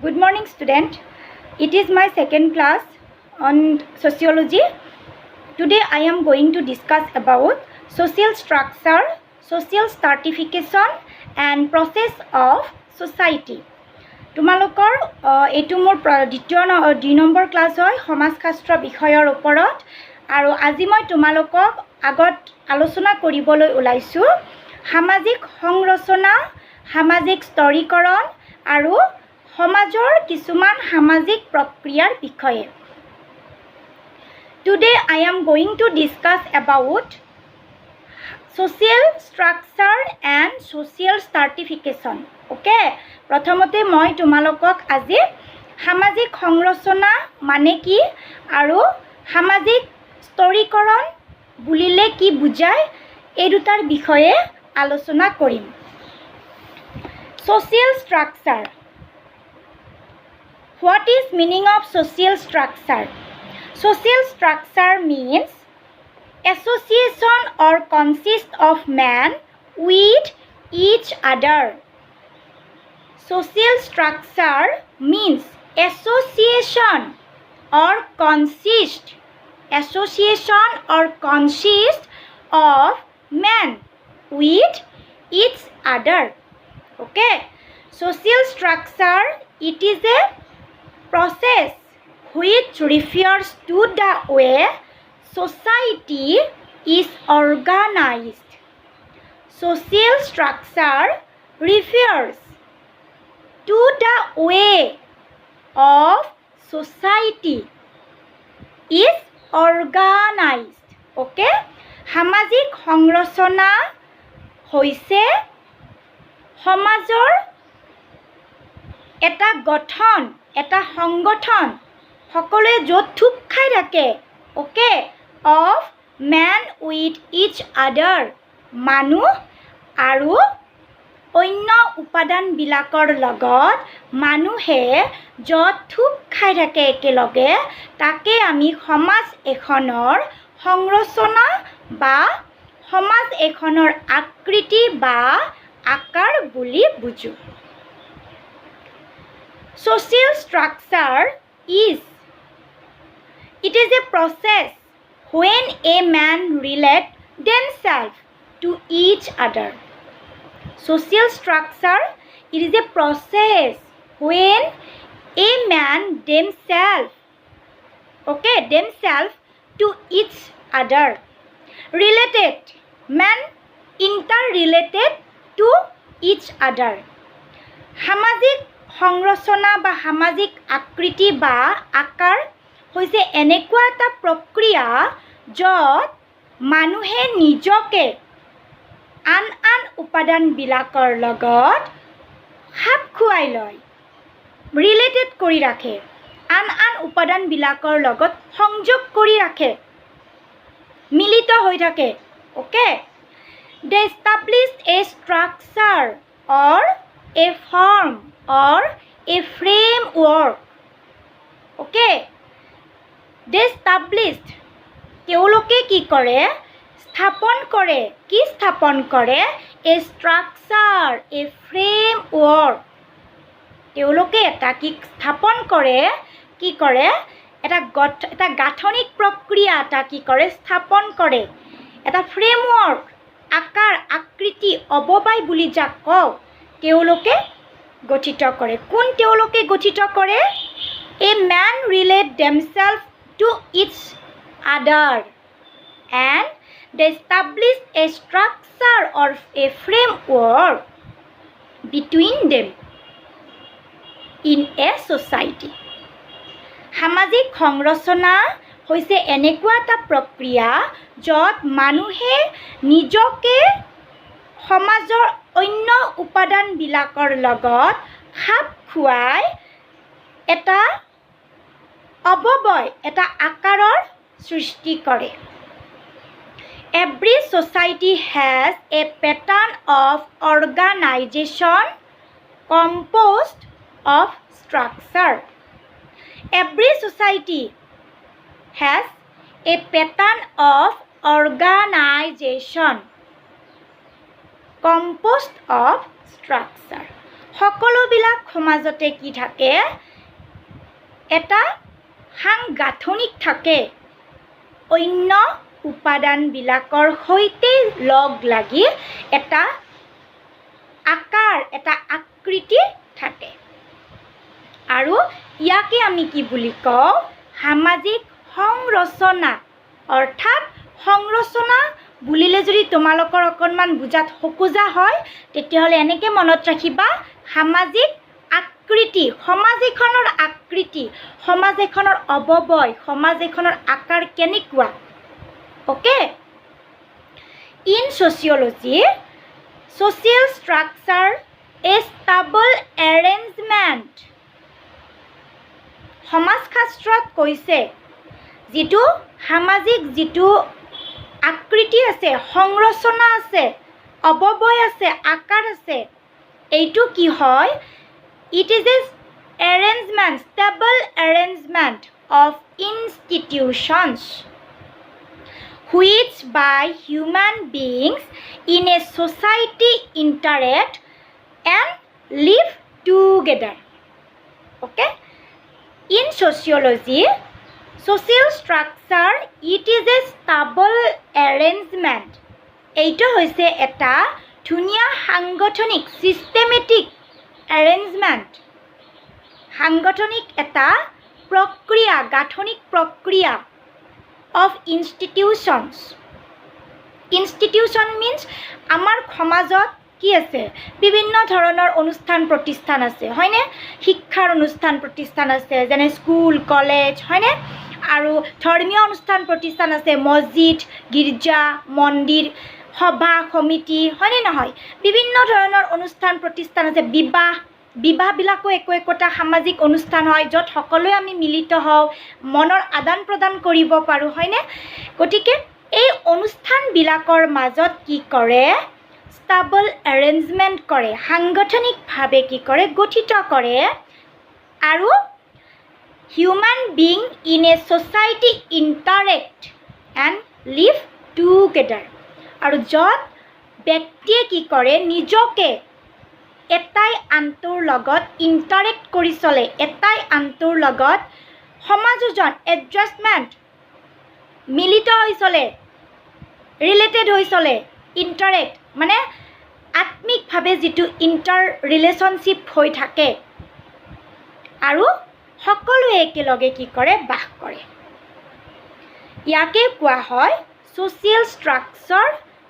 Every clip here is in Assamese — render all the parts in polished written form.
Good morning, student. It is my second class on sociology. Today I am going to discuss about social structure, social stratification and process of society. তোমালোকৰ এইটো মোৰ দ্বিতীয় 2 নম্বৰ ক্লাছ হয় সমাজশাস্ত্ৰ বিষয়ৰ ওপৰত আৰু আজি মই তোমালোকক আগত আলোচনা কৰিবলৈ ওলাইছো সামাজিক সংৰচনা সামাজিক স্তৰীকৰণ আৰু সমাজৰ কিছুমান সামাজিক প্ৰক্ৰিয়াৰ বিষয়ে Today I am going to discuss about social structure and social stratification. Okay? প্ৰথমতে মই তোমালোকক আজি সামাজিক সংৰচনা মানে কি আৰু সামাজিক স্তৰীকৰণ বুলিলে কি বুজায় এই দুটাৰ বিষয়ে আলোচনা কৰিম Social structure What is meaning of social structure? Social structure means association or consist of man with each other. Social structure means association or consist of man with each other. Okay, social structure it is a process which refers to the way society is organized. Social structure refers to the way of society is organized. Okay? সামাজিক সংৰচনা হৈছে সমাজৰ এটা গঠন এটা সংগঠন সকলোৱে য'ত থুপ খাই থাকে ওকে অফ ম্যান উইথ ইচ আদাৰ মানুহ আৰু অন্য উপাদানবিলাকৰ লগত মানুহে য'ত থুপ খাই থাকে একেলগে তাকে আমি সমাজ এখনৰ সংৰচনা বা সমাজ এখনৰ আকৃতি বা আকাৰ বুলি বুজো Social structure is a process when a man relate themselves to each other. Social structure it is a process when a man themselves to each other related man interrelated to each other. সামাজিক সংৰচনা বা সামাজিক আকৃতি বা আকাৰ হৈছে এনেকুৱা এটা প্ৰক্ৰিয়া য'ত মানুহে নিজকে আন উপাদানবিলাকৰ লগত খাপ খুৱাই লয় ৰিলেটেড কৰি ৰাখে আন উপাদানবিলাকৰ লগত সংযোগ কৰি ৰাখে মিলিত হৈ থাকে okay They establish a structure or a form or a framework okay they established তেওঁলোকে কি কৰে স্থাপন কৰে a structure a framework তেওঁলোকে এটা কি স্থাপন কৰে কি কৰে এটা গাঠনিক প্ৰক্ৰিয়া এটা কি কৰে স্থাপন কৰে এটা ফ্ৰেমৱৰ্ক আকাৰ আকৃতি অববাই বুলি যাক কওঁ তেওঁলোকে গঠিত কৰে কোন তেওঁলোকে গঠিত কৰে a man relate themselves to each other and they establish a structure or a framework between them in a society সামাজিক সংৰচনা হৈছে এনেকুৱা এটা প্ৰক্ৰিয়া য'ত মানুহে নিজকে সমাজৰ অন্য উপাদানবিলাকৰ লগত খাপ খুৱাই এটা অববয় এটা আকাৰৰ সৃষ্টি কৰে Every society has a pattern of organization composed of structure Every society has a pattern of organization composed of structure সকলোবিলাক সমাজতে কি থাকে এটা সাংগাঠনিক থাকে অন্য উপাদানবিলাকৰ সৈতে লগ লাগি এটা আকাৰ এটা আকৃতি থাকে আৰু ইয়াকে আমি কি বুলি কওঁ সামাজিক সংৰচনা অৰ্থাৎ সংৰচনা বুলিলে যদি তোমালোকৰ অকণমান বুজাত সকুজা হয় তেতিয়াহ'লে এনেকৈ মনত ৰাখিবা সামাজিক আকৃতি সমাজ এখনৰ আকৃতি সমাজ এখনৰ অৱবয় সমাজ এখনৰ আকাৰ কেনেকুৱা okay in sociology social structure a stable arrangement সমাজশাস্ত্ৰত কৈছে যিটো সামাজিক যিটো আকৃতি আছে সংৰচনা আছে অৱবয় আছে আকাৰ আছে এইটো কি হয় it is a arrangement stable arrangement of institutions which by human beings in a society interact and live together okay in sociology social structure it is a stable arrangement এইটো হৈছে এটা ধুনীয়া সাংগঠনিক systematic arrangement সাংগঠনিক এটা প্ৰক্ৰিয়া গাঠনিক প্ৰক্ৰিয়া of institutions institution means আমাৰ সমাজত কি আছে বিভিন্ন ধৰণৰ অনুষ্ঠান প্ৰতিষ্ঠান আছে হয়নে শিক্ষাৰ অনুষ্ঠান প্ৰতিষ্ঠান আছে যেনে স্কুল কলেজ হয়নে আৰু ধৰ্মীয় অনুষ্ঠান প্ৰতিষ্ঠান আছে মছজিদ গীৰ্জা মন্দিৰ সভা সমিতি হয়নে নহয় বিভিন্ন ধৰণৰ অনুষ্ঠান প্ৰতিষ্ঠান আছে বিবাহবিলাকো একোটা সামাজিক অনুষ্ঠান হয় য'ত সকলোৱে আমি মিলিত হওঁ মনৰ আদান প্ৰদান কৰিব পাৰোঁ হয়নে গতিকে এই অনুষ্ঠানবিলাকৰ মাজত কি কৰে ষ্টেবল এৰেঞ্জমেণ্ট কৰে সাংগঠনিকভাৱে কি কৰে গঠিত কৰে আৰু human being in a society interact and live together আৰু য'ত ব্যক্তিয়ে কি কৰে নিজকে এটাই আনটোৰ লগত ইণ্টাৰেক্ট কৰি চলে এটাই আনটোৰ লগত সমাযোজন এডজাষ্টমেণ্ট মিলিত হৈ চলে ৰিলেটেড হৈ চলে ইণ্টাৰেক্ট মানে আত্মিকভাৱে যিটো ইণ্টাৰ ৰিলেশ্যনশ্বিপ হৈ থাকে আৰু সকলোৱে একেলগে কি কৰে বাস কৰে ইয়াকে কোৱা হয় ছ'চিয়েল ষ্ট্ৰাকচাৰ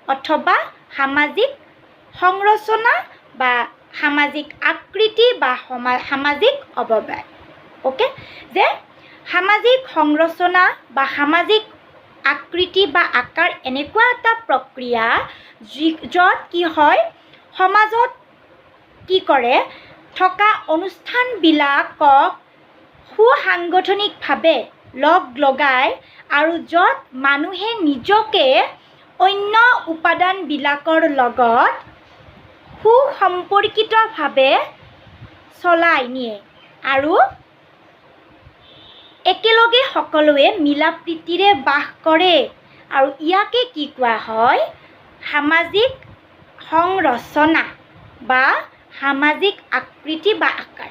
অথবা সামাজিক সংৰচনা বা সামাজিক আকৃতি বা সামাজিক অৱবয় ওকে যে সামাজিক সংৰচনা বা সামাজিক আকৃতি বা আকাৰ এনেকুৱা এটা প্ৰক্ৰিয়া য'ত কি হয় সমাজত কি কৰে থকা অনুষ্ঠানবিলাকক সুসাংগঠনিকভাৱে লগ লগাই আৰু য'ত মানুহে নিজকে অন্য উপাদানবিলাকৰ লগত সুসম্পৰ্কিতভাৱে চলাই নিয়ে আৰু একেলগে সকলোৱে মিলা প্ৰীতিৰে বাস কৰে আৰু ইয়াকে কি কোৱা হয় সামাজিক সংৰচনা বা সামাজিক আকৃতি বা আকাৰ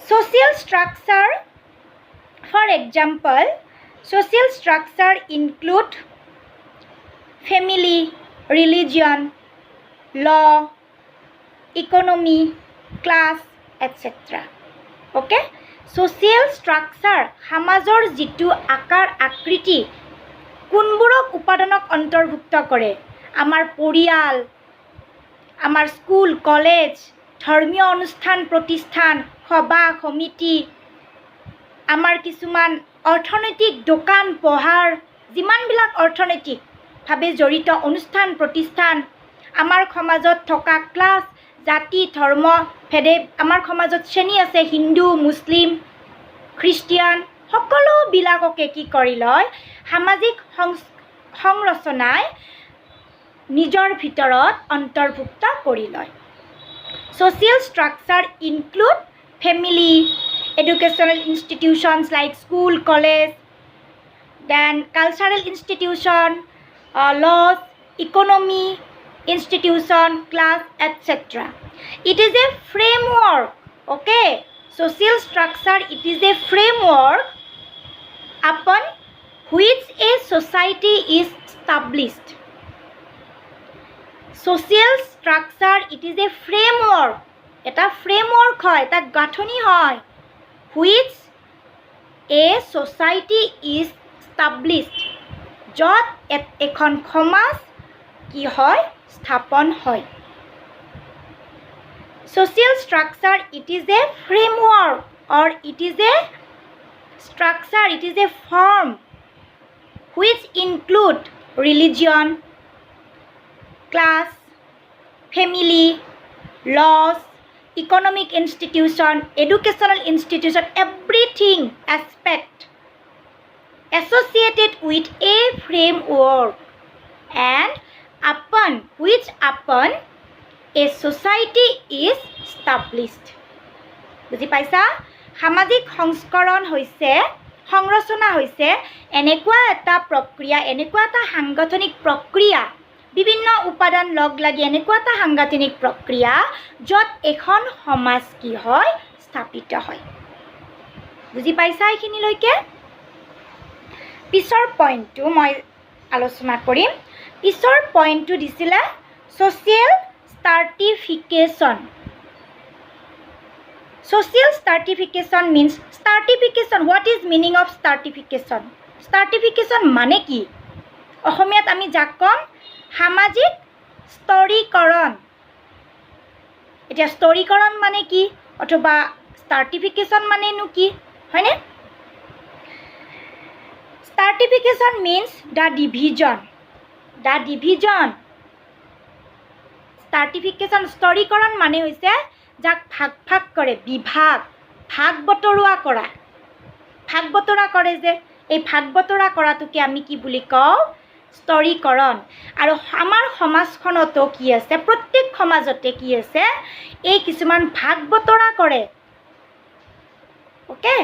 social structure for example social structure include family religion law economy class etc okay social structure সমাজৰ যিটো আকাৰ আকৃতি কোনবোৰক উপাদানক অন্তৰ্ভুক্ত কৰে আমাৰ পৰিয়াল আমাৰ স্কুল কলেজ ধৰ্মীয় অনুষ্ঠান প্ৰতিষ্ঠান সভা সমিতি আমাৰ কিছুমান অৰ্থনৈতিক দোকান পোহাৰ যিমানবিলাক অৰ্থনৈতিকভাৱে জড়িত অনুষ্ঠান প্ৰতিষ্ঠান আমাৰ সমাজত থকা ক্লাছ জাতি ধৰ্ম ভেদে আমাৰ সমাজত শ্ৰেণী আছে হিন্দু মুছলিম খ্ৰীষ্টিয়ান সকলোবিলাককে কি কৰি লয় সামাজিক সংৰচনাই নিজৰ ভিতৰত অন্তৰ্ভুক্ত কৰি লয় social structure include family educational institutions like school college then cultural institution laws economy institution, class, etc. It is a framework. Okay, social structure, it is a framework upon which a society is established. Social structure, it is a framework. এটা framework হয়, এটা গাঁথনি হয়, which a society is established. য'ত এখন সমাজ কি হয়, স্থাপন হয়. Social structure, it is a framework or it is a structure, it is a form which include religion, class, family, laws, economic institution, educational institution, everything aspect associated with a framework and upon which a society is established. বুজি পাইছা? সামাজিক সংস্কৰণ হৈছে, সংৰচনা হৈছে এনেকুৱা এটা প্ৰক্ৰিয়া, এনেকুৱা এটা সাংগঠনিক প্ৰক্ৰিয়া, বিভিন্ন উপাদান লগ লাগি এনেকুৱা এটা সাংগঠনিক প্ৰক্ৰিয়া য'ত এখন সমাজ কি হয়, স্থাপিত হয়. বুজি পাইছা এইখিনিলৈকে? পিছৰ পইণ্টটো মই আলোচনা কৰিম. পিছৰ পইণ্টটো দিছিলে social stratification. Social stratification means stratification. What is meaning of stratification? Stratification মানে কি? অসমীয়াত আমি যাক কম সামাজিক স্তৰীকৰণ. এতিয়া স্তৰীকৰণ মানে কি অথবা stratification মানেনো কি, হয়নে? Stratification means the division. The division. Stratification, স্তৰীকৰণ মানে হৈছে যাক ভাগ ভাগ কৰে, বিভাগ, ভাগ বতৰুৱা কৰা. ভাগ বতৰা কৰে যে এই ভাগ বতৰা কৰাটোকে আমি কি বুলি কওঁ, স্তৰীকৰণ. আৰু আমাৰ সমাজখনতো কি আছে, প্ৰত্যেক সমাজতে কি আছে, এই কিছুমান ভাগ বতৰা কৰে. অ'কে,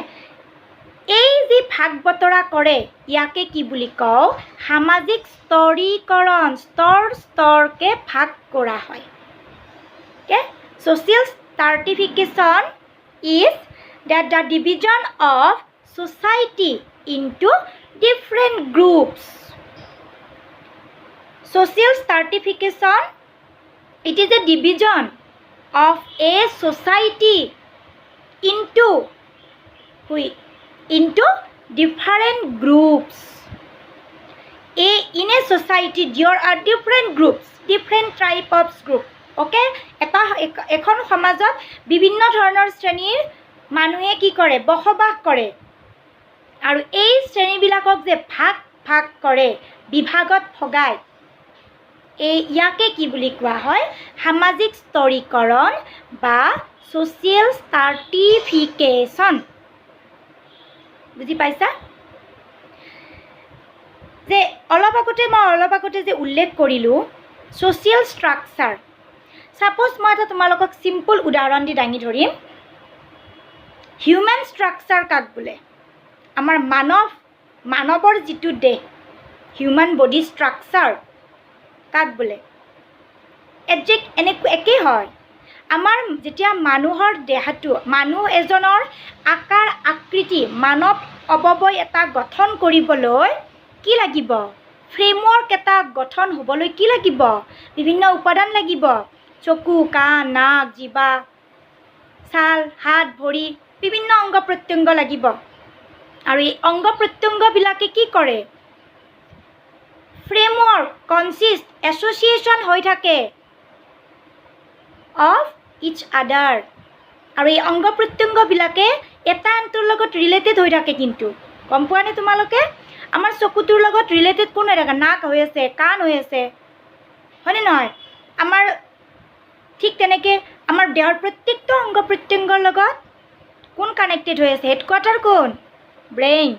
এই যি ভাগ বতৰা কৰে ইয়াকে কি বুলি কওঁ, সামাজিক স্তৰীকৰণ. স্তৰ স্তৰকে ভাগ কৰা হয়. Okay, social stratification is that the division of society into different groups. Social stratification, it is a division of a society into different groups. In a society there are different groups, different type of group. Okay, এখন সমাজত বিভিন্ন ধৰণৰ শ্ৰেণীৰ মানুহে কি কৰে, বসবাস কৰে. আৰু এই শ্ৰেণীবিলাকক যে ভাগ ভাগ কৰে, বিভাগত ভগায়, ইয়াকে কি বুলি কোৱা হয়, সামাজিক স্তৰীকৰণ বা social stratification. বুজি পাইছা? যে অলপ আগতে যে উল্লেখ কৰিলোঁ social structure. Suppose মই এটা তোমালোকক simple উদাহৰণ দি দাঙি ধৰিম. Human structure কাক বোলে? আমাৰ মানৱৰ যিটো দেহ, human body structure কাক বোলে? একেই হয়. আমাৰ যেতিয়া মানুহৰ দেহটো, মানুহ এজনৰ আকাৰ আকৃতি, মানৱ অৱয়ব এটা গঠন কৰিবলৈ কি লাগিব, ফ্ৰেমৱৰ্ক এটা গঠন হ'বলৈ কি লাগিব, বিভিন্ন উপাদান লাগিব. চকু, কাণ, নাক, জিভা, ছাল, হাত, ভৰি, বিভিন্ন অংগ প্ৰত্যংগ লাগিব. আৰু এই অংগ প্ৰত্যংগবিলাকে কি কৰে, ফ্ৰেমৱৰ্ক, কনচিষ্ট, এছ'চিয়েশ্যন হৈ থাকে অফ ইচ আদাৰ. আৰু এই অংগ প্ৰত্যংগবিলাকে এটা আনটোৰ লগত ৰিলেটেড হৈ থাকে. কিন্তু গম পোৱা নে তোমালোকে, আমাৰ চকুটোৰ লগত ৰিলেটেড কোন হৈ থাকে, নাক হৈ আছে, কাণ হৈ আছে, হয়নে নহয়? আমাৰ ঠিক তেনেকৈ আমাৰ দেহৰ প্ৰত্যেকটো অংগ প্ৰত্যংগৰ লগত কোন কানেক্টেড হৈ আছে, হেডকোৱাৰ্টাৰ কোন, ব্ৰেইন,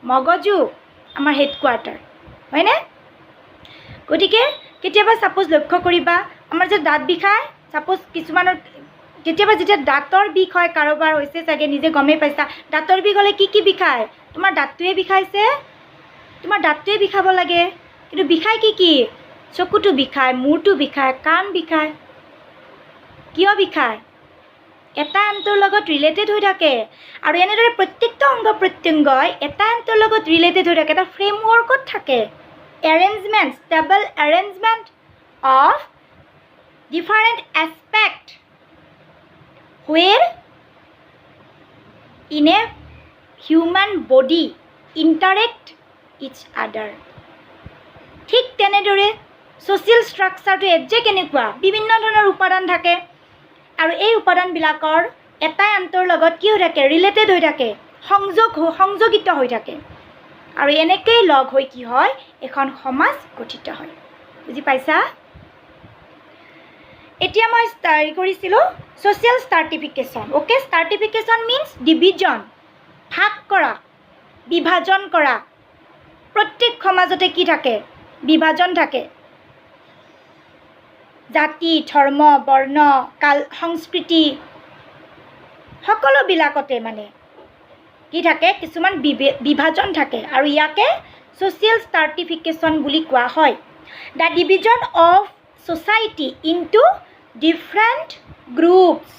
মগজু আমাৰ হেডকোৱাৰ্টাৰ, হয়নে? গতিকে কেতিয়াবা ছাপোজ লক্ষ্য কৰিবা, আমাৰ যে দাঁত বিষায়, ছাপোজ কিছুমানৰ কেতিয়াবা যেতিয়া দাঁতৰ বিষ হয়, কাৰোবাৰ হৈছে চাগে, নিজে গমেই পাইছা, দাঁতৰ বিষ হ'লে কি বিষায়, তোমাৰ দাঁতটোৱে বিষাইছে, তোমাৰ দাঁতটোৱে বিষাব লাগে, কিন্তু বিষায় কি, চকুটো বিষায়, মূৰটো বিষায়, কাণ বিষায়। কিয় বিষায়? এটা আনটোৰ লগত ৰিলেটেড হৈ থাকে। আৰু এনেদৰে প্ৰত্যেকটা অংগ প্ৰত্যংগই এটা আনটোৰ লগত ৰিলেটেড হৈ থাকে, এটা ফ্ৰেমৱৰ্কত থাকে। Arrangement, stable arrangement of different aspect where in a human body interact ইচ আদাৰ। ঠিক তেনেদৰে ছ'চিয়েল ষ্ট্ৰাকচাৰটো একজেক্ট কেনেকুৱা? বিভিন্ন ধৰণৰ উপাদান থাকে আৰু এই উপাদানবিলাকৰ এটাই আনটোৰ লগত কি হৈ থাকে? ৰিলেটেড হৈ থাকে, সংযোগিত হৈ থাকে। আৰু এনেকৈয়ে লগ হৈ কি হয়? এখন সমাজ গঠিত হয়। বুজি পাইছা? এতিয়া মই কৰিছিলোঁ ছ'চিয়েল ষ্টাৰ্টিফিকেশ্যন। অ'কে, ষ্টাৰ্টিফিকেশ্যন মিনছ ডিভিজন, ভাগ কৰা, বিভাজন কৰা। প্ৰত্যেক সমাজতে কি থাকে? বিভাজন থাকে। জাতি, ধৰ্ম, বৰ্ণ, কাল, সংস্কৃতি সকলোবিলাকতে মানে কি থাকে? কিছুমান বিভাজন থাকে আৰু ইয়াকে ছ'চিয়েল ষ্টাৰ্টিফিকেশ্যন বুলি কোৱা হয়। The division of society into different groups.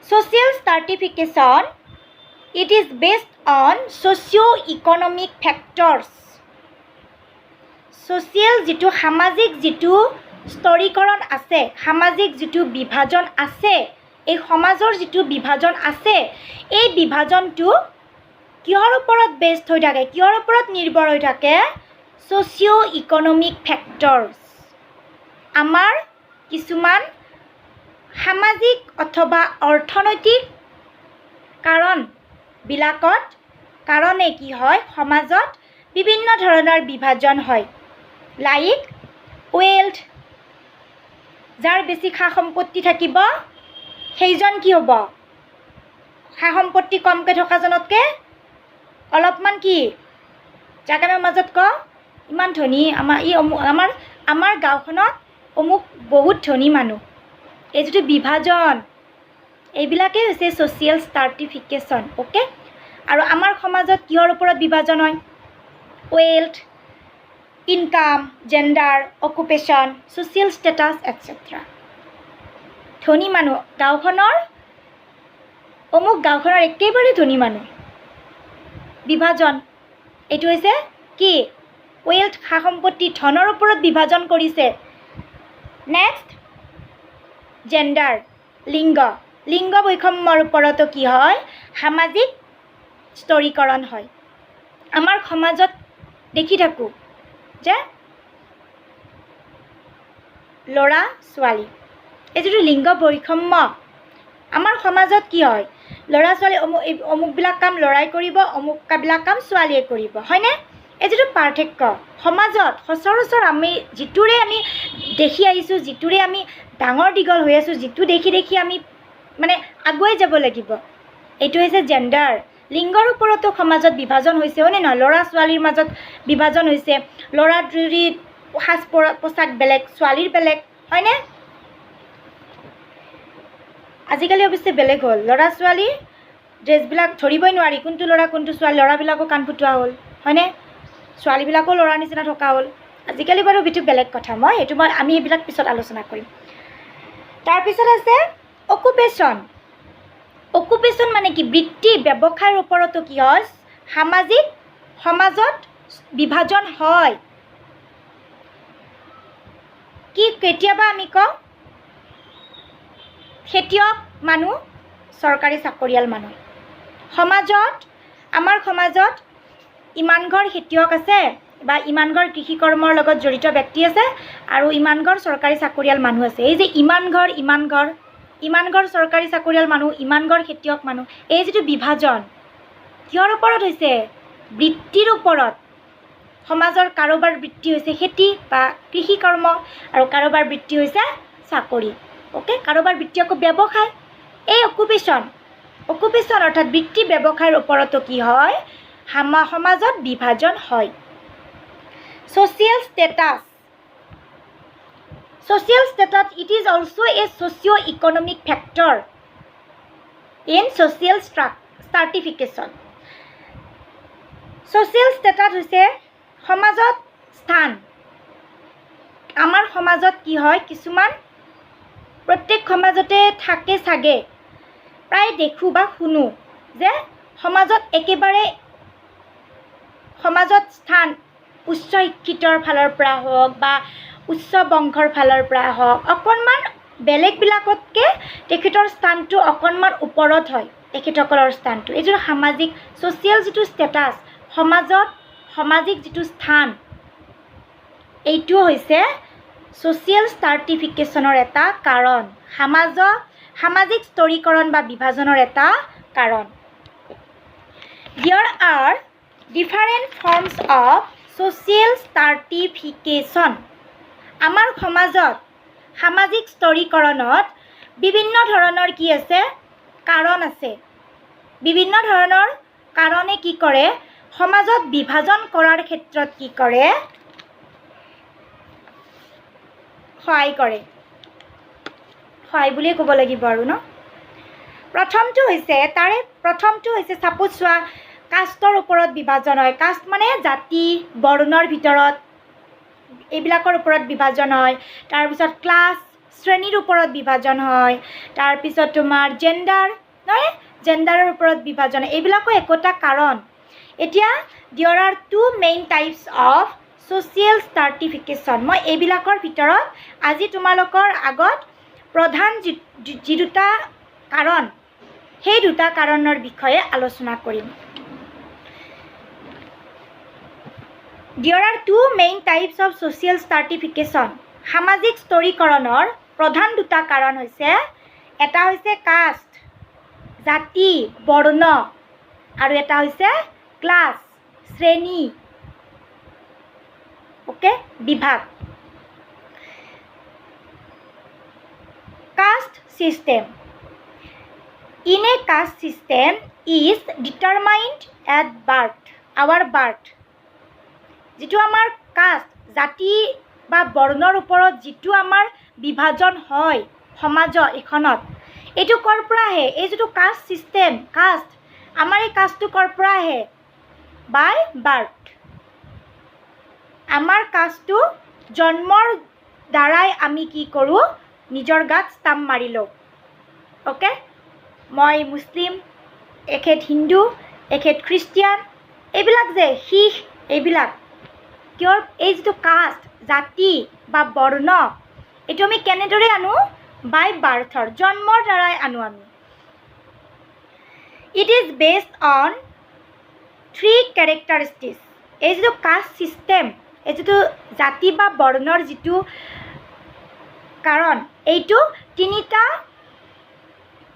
Social stratification it is based on socio' economic factors. Social যিটো সামাজিক যিটো স্তৰীকৰণ আছে, সামাজিক যিটো বিভাজন আছে, এই সমাজৰ যিটো বিভাজন আছে, এই বিভাজনটো কিহৰ ওপৰত বেছড হৈ থাকে? কিহৰ ওপৰত নিৰ্ভৰ হৈ থাকে? Socio' economic factors. আমাৰ কিছুমান সামাজিক অথবা অৰ্থনৈতিক কাৰণে কি হয়? সমাজত বিভিন্ন ধৰণৰ বিভাজন হয়। লাইক ৱেল্থ, যাৰ বেছি সা সম্পত্তি থাকিব সেইজন কি হ'ব? সা সম্পত্তি কমকৈ থকাজনতকৈ অলপমান কি? যাক আমি মাজত কওঁ ইমান ধনী, আমাৰ গাঁওখনত অমুক বহুত ধনী মানুহ। এই যিটো বিভাজন, এইবিলাকেই হৈছে ছ'চিয়েল ষ্টাৰ্টিফিকেশ্যন। অ'কে, আৰু আমাৰ সমাজত কিহৰ ওপৰত বিভাজন হয়? Wealth, income, gender, occupation, social status etcetera. ধনী মানুহ, অমুক গাঁওখনৰ একেবাৰে ধনী মানুহ। বিভাজন, এইটো হৈছে কি? ৱেল্থ, সা সম্পত্তি, ধনৰ ওপৰত বিভাজন কৰিছে। নেক্সট জেণ্ডাৰ, লিংগ বৈষম্যৰ ওপৰতো কি হয়? সামাজিক স্তৰীকৰণ হয়। আমাৰ সমাজত দেখি থাকোঁ যে ল'ৰা ছোৱালী, এই যিটো লিংগ বৈষম্য আমাৰ সমাজত কি হয়? ল'ৰা ছোৱালী অমুকবিলাক কাম ল'ৰাই কৰিব, অমুকবিলাক কাম ছোৱালীয়ে কৰিব, হয়নে? এই যিটো পাৰ্থক্য সমাজত সচৰাচৰ যিটোৰে আমি দেখি আহিছোঁ, যিটোৰে আমি ডাঙৰ দীঘল হৈ আছোঁ, যিটো দেখি আমি মানে আগুৱাই যাব লাগিব, এইটো হৈছে জেণ্ডাৰ। লিংগৰ ওপৰতো সমাজত বিভাজন হৈছে, হয়নে নহয়? ল'ৰা ছোৱালীৰ মাজত বিভাজন হৈছে। ল'ৰাৰ সাজ পোছাক বেলেগ, ছোৱালীৰ বেলেগ, হয়নে? আজিকালি অৱশ্যে বেলেগ হ'ল। ল'ৰা ছোৱালীৰ ড্ৰেছবিলাক ধৰিবই নোৱাৰি, কোনটো ল'ৰা কোনটো ছোৱালী। ল'ৰাবিলাকো কাণ ফুটোৱা হ'ল, হয়নে? ছোৱালীবিলাকো ল'ৰাৰ নিচিনা থকা হ'ল। আজিকালি বাৰু সেইটো বেলেগ কথা, আমি এইবিলাক পিছত আলোচনা কৰিম। তাৰপিছত আছে অকুপেশ্যন। অকুপেশ্যন মানে কি? বৃত্তি, ব্যৱসায়ৰ ওপৰতো কি হয়? সমাজত বিভাজন হয়। কি কেতিয়াবা আমি কওঁ খেতিয়ক মানুহ, চৰকাৰী চাকৰিয়াল মানুহ। আমাৰ সমাজত ইমান ঘৰ খেতিয়ক আছে বা ইমান ঘৰ কৃষি কৰ্মৰ লগত জড়িত ব্যক্তি আছে আৰু ইমান ঘৰ চৰকাৰী চাকৰিয়াল মানুহ আছে। এই যে ইমান ঘৰ চৰকাৰী চাকৰিয়াল মানুহ, ইমান ঘৰ খেতিয়ক মানুহ, এই যিটো বিভাজন কিহৰ ওপৰত হৈছে? বৃত্তিৰ ওপৰত। সমাজৰ কাৰোবাৰ বৃত্তি হৈছে খেতি বা কৃষি কৰ্ম আৰু কাৰোবাৰ বৃত্তি হৈছে চাকৰি। অ'কে, কাৰোবাৰ বৃত্তি আকৌ ব্যৱসায়। এই অকুপেশ্যন অৰ্থাৎ বৃত্তি ব্যৱসায়ৰ ওপৰতো কি হয়? সমাজত বিভাজন হয়। Social status it is also' a socio' economic factor in social stratification. Social status হৈছে সমাজত স্থান আমাৰ সমাজত কি হয় কিছুমান প্ৰত্যেক সমাজতে থাকে চাগে প্ৰায় দেখোঁ বা শুনো যে সমাজত একেবাৰে সমাজত স্থান উচ্চ শিক্ষিতৰ ফালৰ পৰা হওক বা উচ্চ বংশৰ ফালৰ পৰা হওক অকণমান বেলেগবিলাকতকৈ তেখেতৰ স্থানটো অকণমান ওপৰত হয় তেখেতসকলৰ স্থানটো এই যিটো সামাজিক ছ'চিয়েল যিটো ষ্টেটাছ সমাজত সামাজিক যিটো স্থান এইটো হৈছে ছ'চিয়েল ষ্ট্ৰাটিফিকেশ্যনৰ এটা কাৰণ সামাজিক স্তৰীকৰণ বা বিভাজনৰ এটা কাৰণ There are different forms of social stratification আমাৰ সমাজত সামাজিক স্তৰীকৰণত বিভিন্ন ধৰণৰ কি আছে কাৰণ আছে বিভিন্ন ধৰণৰ কাৰণে কি কৰে সমাজত বিভাজন কৰাৰ ক্ষেত্ৰত কি কৰে সহায় কৰে সহায় বুলিয়ে ক'ব লাগিব আৰু ন প্ৰথমটো হৈছে সাপোজ চোৱা কাষ্টৰ ওপৰত বিভাজন হয় কাষ্ট মানে জাতি বৰ্ণৰ ভিতৰত এইবিলাকৰ ওপৰত বিভাজন হয় তাৰপিছত ক্লাছ শ্ৰেণীৰ ওপৰত বিভাজন হয় তাৰপিছত তোমাৰ জেণ্ডাৰ নহয় জেণ্ডাৰৰ ওপৰত বিভাজন এইবিলাকো একোটা কাৰণ এতিয়া there are two main types of social stratification মই এইবিলাকৰ ভিতৰত আজি তোমালোকৰ আগত প্ৰধান যি দুটা কাৰণ সেই দুটা কাৰণৰ বিষয়ে আলোচনা কৰিম There are two main types of social stratification সামাজিক স্তৰীকৰণৰ প্ৰধান দুটা কাৰণ হৈছে এটা হৈছে কাষ্ট জাতি বৰ্ণ আৰু এটা হৈছে ক্লাছ শ্ৰেণী ওকে বিভাগ caste system in a caste system is determined at birth our birth যিটো আমাৰ কাষ্ট জাতি বা বৰ্ণৰ ওপৰত যিটো আমাৰ বিভাজন হয় সমাজ এখনত এইটো ক'ৰ পৰা আহে এই যিটো কাষ্ট চিষ্টেম কাষ্ট আমাৰ এই কাষ্টটো ক'ৰ পৰা আহে বাই বাৰ্থ আমাৰ কাষ্টটো জন্মৰ দ্বাৰাই আমি কি কৰোঁ নিজৰ গাত ষ্টাম্প মাৰি লওঁ অ'কে মই মুছলিম এখেত হিন্দু এখেত খ্ৰীষ্টিয়ান এইবিলাক যে শিখ এইবিলাক কিয় এই যিটো কাষ্ট জাতি বা বৰ্ণ এইটো আমি কেনেদৰে আনো বাই বাৰ্থৰ জন্মৰ দ্বাৰাই আনো আমি it is based on 3 characteristics এই যিটো কাষ্ট ছিষ্টেম এই যিটো জাতি বা বৰ্ণৰ যিটো কাৰণ এইটো তিনিটা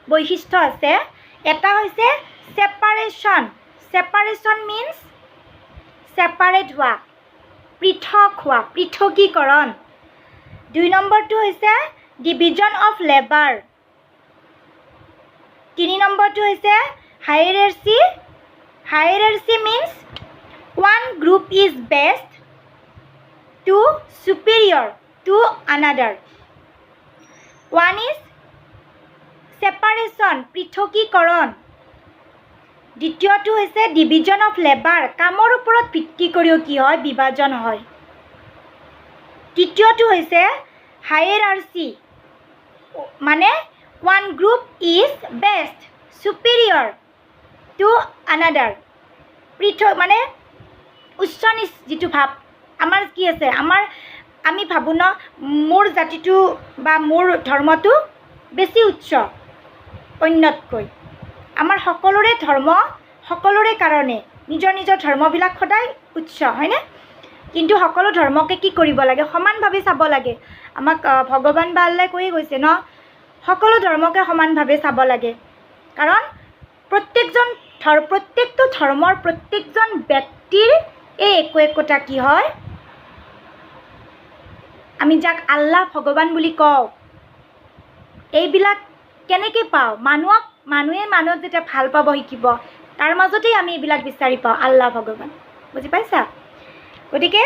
বৈশিষ্ট্য আছে এটা হৈছে ছেপাৰেশ্যন মিন্স ছেপাৰেট হোৱা পৃথক হোৱা পৃথকীকৰণ 2 নম্বৰটো হৈছে ডিভিজন অফ লেবাৰ 3 নম্বৰটো হৈছে হাইৰাৰ্চি means one group is best to superior to another one is separation পৃথকীকৰণ দ্বিতীয়টো হৈছে ডিভিজন অফ লেবাৰ কামৰ ওপৰত ভিত্তি কৰিও কি হয় বিভাজন হয় তৃতীয়টো হৈছে হাইৰাৰ্চি মানে one group is best superior to another পৃথক মানে উচ্চ নিচ যিটো ভাৱ আমাৰ কি আছে আমি ভাবোঁ ন মোৰ জাতিটো বা মোৰ ধৰ্মটো বেছি উচ্চ অন্যতকৈ আমাৰ সকলোৰে ধৰ্ম সকলোৰে কাৰণে নিজৰ নিজৰ ধৰ্মবিলাক সদায় উচ্চ হয়নে কিন্তু সকলো ধৰ্মকে কি কৰিব লাগে সমানভাৱে চাব লাগে আমাক ভগৱান বা আল্লাই কৈয়ে গৈছে ন সকলো ধৰ্মকে সমানভাৱে চাব লাগে কাৰণ প্ৰত্যেকটো ধৰ্মৰ প্ৰত্যেকজন ব্যক্তিৰ এই একোটা কি হয় আমি যাক আল্লাহ ভগৱান বুলি কওঁ এইবিলাক কেনেকৈ পাওঁ মানুহে মানুহক যেতিয়া ভাল পাব শিকিব তাৰ মাজতেই আমি এইবিলাক বিচাৰি পাওঁ আল্লাহ ভগৱান বুজি পাইছা গতিকে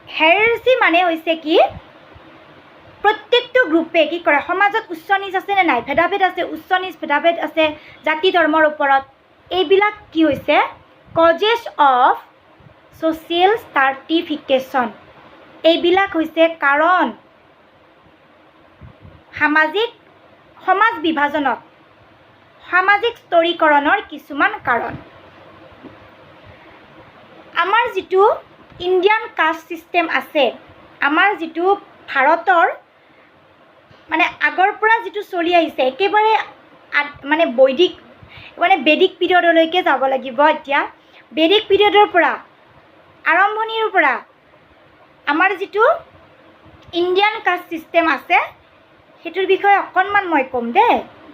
হাইৰাৰ্চি মানে হৈছে কি প্ৰত্যেকটো গ্ৰুপে কি কৰে সমাজত উচ্চ নিচ আছে নে নাই ভেদাভেদ আছে উচ্চ নিচ ভেদাভেদ আছে জাতি ধৰ্মৰ ওপৰত এইবিলাক কি হৈছে কজেছ অফ social stratification এইবিলাক হৈছে কাৰণ সমাজ বিভাজনত সামাজিক স্তৰীকৰণৰ কিছুমান কাৰণ আমাৰ যিটো ইণ্ডিয়ান কাষ্ট সিস্টেম আছে আমাৰ যিটো ভাৰতৰ মানে আগৰ পৰা যিটো চলি আহিছে একেবাৰে মানে বেদিক পিৰিয়ডলৈকে যাব লাগিব এতিয়া বেদিক পিৰিয়ডৰ পৰা আৰম্ভণিৰ পৰা আমাৰ যিটো ইণ্ডিয়ান কাষ্ট সিস্টেম আছে সেইটোৰ বিষয়ে অকণমান মই ক'ম দে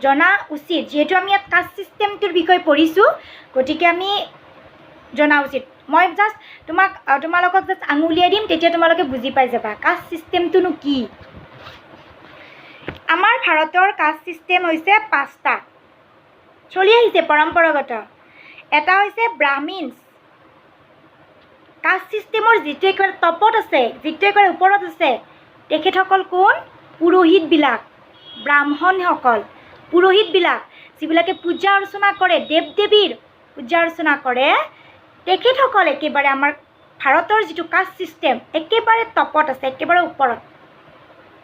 জনা উচিত যেহেতু আমি ইয়াত কাষ্ট সিস্টেমটোৰ বিষয়ে পঢ়িছোঁ গতিকে আমি জনা উচিত মই জাষ্ট তোমালোকক জাষ্ট আঙুলিয়াই দিম তেতিয়া তোমালোকে বুজি পাই যাবা কাষ্ট সিস্টেমটোনো কি আমাৰ ভাৰতৰ কাষ্ট সিস্টেম হৈছে 5টা চলি আহিছে পৰম্পৰাগত এটা হৈছে ব্ৰাহ্মিনছ কাষ্ট সিস্টেমৰ যিটো একেবাৰে টপত আছে যিটো একেবাৰে ওপৰত আছে তেখেতসকল কোন পুৰোহিতবিলাক ব্ৰাহ্মণসকল পুৰোহিতবিলাক যিবিলাকে পূজা অৰ্চনা কৰে দেৱ দেৱীৰ পূজা অৰ্চনা কৰে তেখেতসকল একেবাৰে আমাৰ ভাৰতৰ যিটো কাষ্ট সিস্টেম একেবাৰে টপত আছে একেবাৰে ওপৰত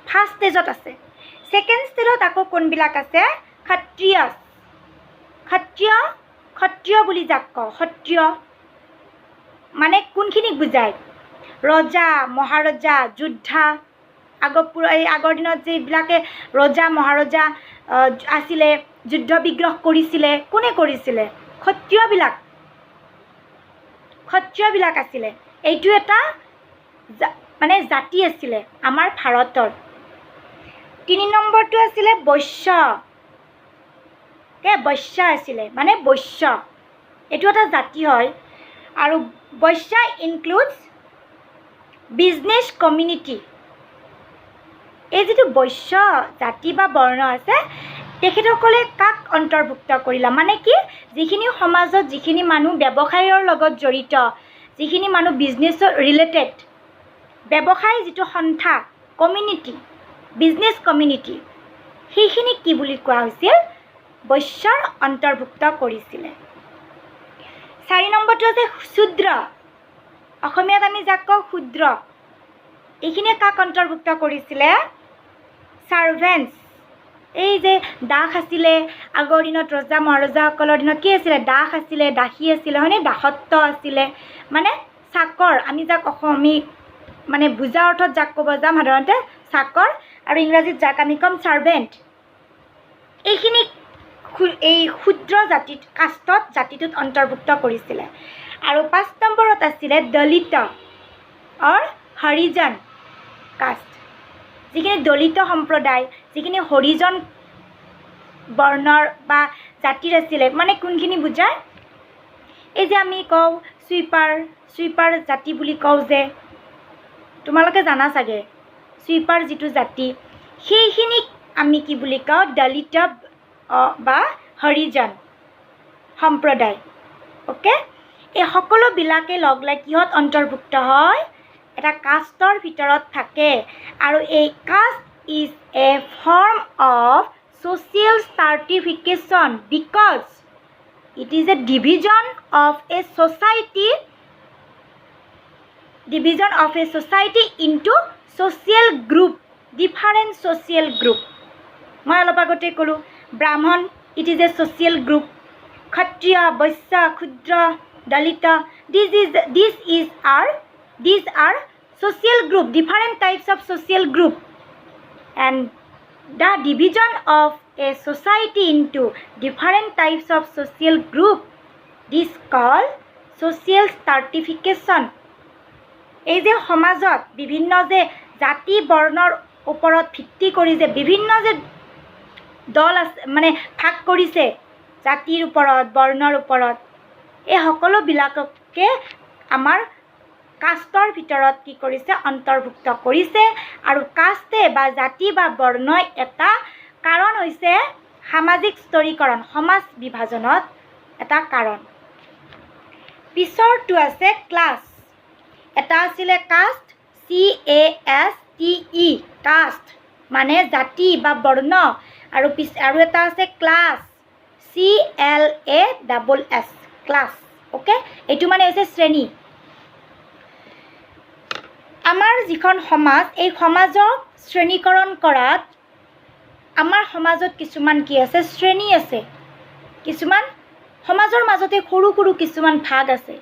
ফাৰ্ষ্ট ষ্টেজত আছে ছেকেণ্ড ষ্টেজত আকৌ কোনবিলাক আছে ক্ষত্ৰিয় বুলি যাক কওঁ ক্ষত্ৰিয় মানে কোনখিনিক বুজায় ৰজা মহাৰজা যোদ্ধা আগৰ দিনত যিবিলাকে ৰজা মহাৰজা আছিলে যুদ্ধ বিগ্ৰহ কৰিছিলে কোনে কৰিছিলে ক্ষত্ৰিয়বিলাক আছিলে এইটো এটা মানে জাতি আছিলে আমাৰ ভাৰতৰ 3 নম্বৰটো আছিলে বৈশ্য বৈশ্য আছিলে মানে বৈশ্য এইটো এটা জাতি হয় আৰু বৈশ্য ইনক্লুডছ বিজনেছ কমিউনিটি এই যিটো বৈশ্য জাতি বা বৰ্ণ আছে তেখেতসকলে কাক অন্তৰ্ভুক্ত কৰিলা মানে কি যিখিনি সমাজত যিখিনি মানুহ ব্যৱসায়ৰ লগত জড়িত যিখিনি মানুহ বিজনেছৰ ৰিলেটেড ব্যৱসায় যিটো সন্থা কমিউনিটি বিজনেছ কমিউনিটি সেইখিনি কি বুলি কোৱা হৈছিল বৈশ্যৰ অন্তৰ্ভুক্ত কৰিছিলে 4 নম্বৰটো আছে শূদ্ৰ অসমীয়াত আমি যাক কওঁ শূদ্ৰ এইখিনিয়ে কাক অন্তৰ্ভুক্ত কৰিছিলে সাৰ্ভেণ্টছ এই যে দাস আছিলে আগৰ দিনত ৰজা মহাৰজাসকলৰ দিনত কি আছিলে দাস আছিলে দাসী আছিলে হয়নে দাসত্ব আছিলে মানে চাকৰ আমি যাক অসমী মানে বুজা অৰ্থত যাক ক'ব যাম সাধাৰণতে চাকৰ আৰু ইংৰাজীত যাক আমি ক'ম সাৰ্ভেণ্ট এইখিনি এই ক্ষুদ্ৰ জাতিটোত অন্তৰ্ভুক্ত কৰিছিলে আৰু 5 নম্বৰত আছিলে দলিত অৰ হৰিজন কাষ্ট যিখিনি দলিত সম্প্ৰদায় যিখিনি হৰিজন বৰ্ণৰ বা জাতিৰ আছিলে মানে কোনখিনি বুজায় এই যে আমি কওঁ সুইপাৰ জাতি বুলি কওঁ যে তোমালোকে জানা চাগে সুইপাৰ যিটো জাতি সেইখিনিক আমি কি বুলি কওঁ দলিত বা হৰিজন সম্প্ৰদায় ওকে এই সকলোবিলাকে লগ লাগি কিহত অন্তৰ্ভুক্ত হয় এটা কাষ্টৰ ভিতৰত থাকে আৰু এই caste is a form of social stratification because it is a division of a society into social group different social group মই অলপ আগতে ক'লো ব্ৰাহ্মণ it is a social group ক্ষত্ৰিয় বৈশ্য ক্ষুদ্ৰ দলিত these are social group different types of social group and the division of a society into different types of social group is called social stratification এই যে সমাজত বিভিন্ন যে জাতি বৰ্ণৰ ওপৰত ভিত্তি কৰি যে বিভিন্ন যে দল আছে মানে ভাগ কৰিছে জাতিৰ ওপৰত বৰ্ণৰ ওপৰত এই সকলোবিলাককে আমাৰ কাষ্টৰ ভিতৰত কি কৰিছে অন্তৰ্ভুক্ত কৰিছে আৰু কাষ্টে বা জাতি বা বৰ্ণই এটা কাৰণ হৈছে সামাজিক স্তৰীকৰণ সমাজ বিভাজনত এটা কাৰণ পিছৰটো আছে ক্লাছ এটা আছিলে কাষ্ট CASTE কাষ্ট মানে জাতি বা বৰ্ণ আৰু এটা আছে ক্লাছ CLASS ক্লাছ ওকে এইটো মানে হৈছে শ্ৰেণী আমাৰ যিখন সমাজ এই সমাজক শ্ৰেণীকৰণ কৰাত আমাৰ সমাজত কিছুমান কি আছে শ্ৰেণী আছে কিছুমান সমাজৰ মাজতে সৰু সৰু কিছুমান ভাগ আছে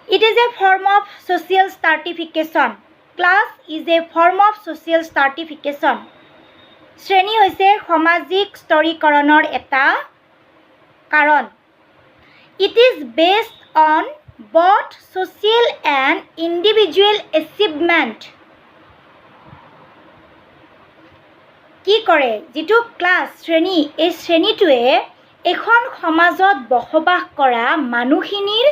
It is a form of social stratification class is a form of social stratification শ্ৰেণী হৈছে সামাজিক স্তৰীকৰণৰ এটা কাৰণ It is based on both social and individual achievement কি কৰে যেটো ক্লাস শ্ৰেণী এই শ্ৰেণীটোৱে এখন সমাজত বসবাস কৰা মানুহখিনিৰ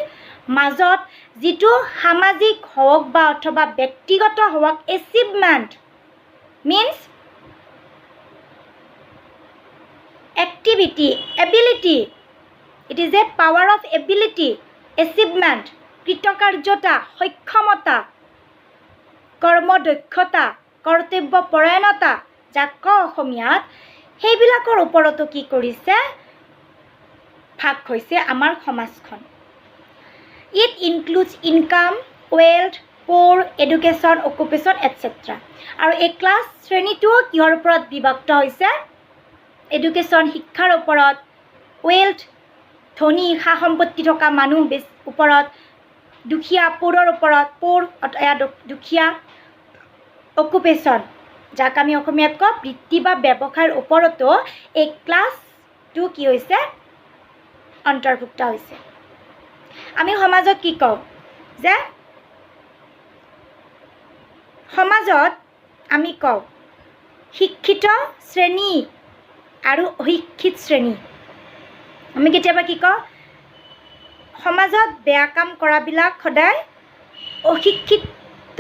মাজত যেটো সামাজিক হওক বা অথবা ব্যক্তিগত হওক achievement means activity ability it is a power of ability achievement কৃতকাৰ্যতা সক্ষমতা কৰ্মদক্ষতা কৰ্তব্যপৰায়ণতা যাক অসমীয়াত সেইবিলাকৰ ওপৰতো কি কৰিছে ভাগ হৈছে আমাৰ সমাজখন It includes income, wealth, poor, education, occupation, etc. আৰু এই ক্লাস শ্ৰেণীটো কিহৰ ওপৰত বিভক্ত হৈছে এডুকেশ্যন শিক্ষাৰ ওপৰত wealth ধনী সা সম্পত্তি থকা মানুহ ওপৰত দুখীয়া পুৰৰ ওপৰত পুৰ দুখীয়া occupation যাক আমি অসমীয়াত কওঁ বৃত্তি বা ব্যৱসায়ৰ ওপৰতো এই ক্লাসটো কি হৈছে অন্তৰ্ভুক্ত হৈছে আমি সমাজত কি কওঁ যে সমাজত আমি কওঁ শিক্ষিত শ্ৰেণী আৰু অশিক্ষিত শ্ৰেণী আমি কেতিয়াবা কি কওঁ সমাজত বেয়া কাম কৰাবিলাক সদায় অশিক্ষিত